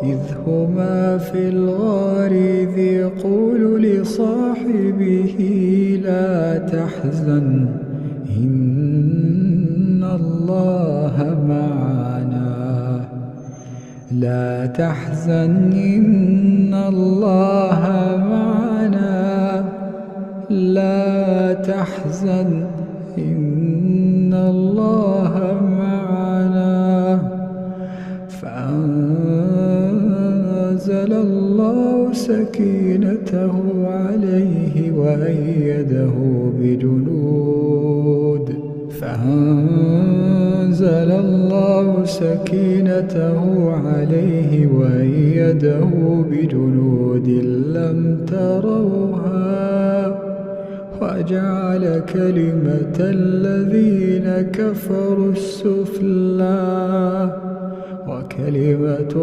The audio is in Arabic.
إذ هما في الغار إذ يقول لصاحبه لا تحزن إن الله معنا لا تحزن إن الله معنا لا تحزن إن الله معنا فأنزل الله سكينته عليه وأيده بجنود لم تروها وجعل كلمة الذين كفروا السفلى وكلمة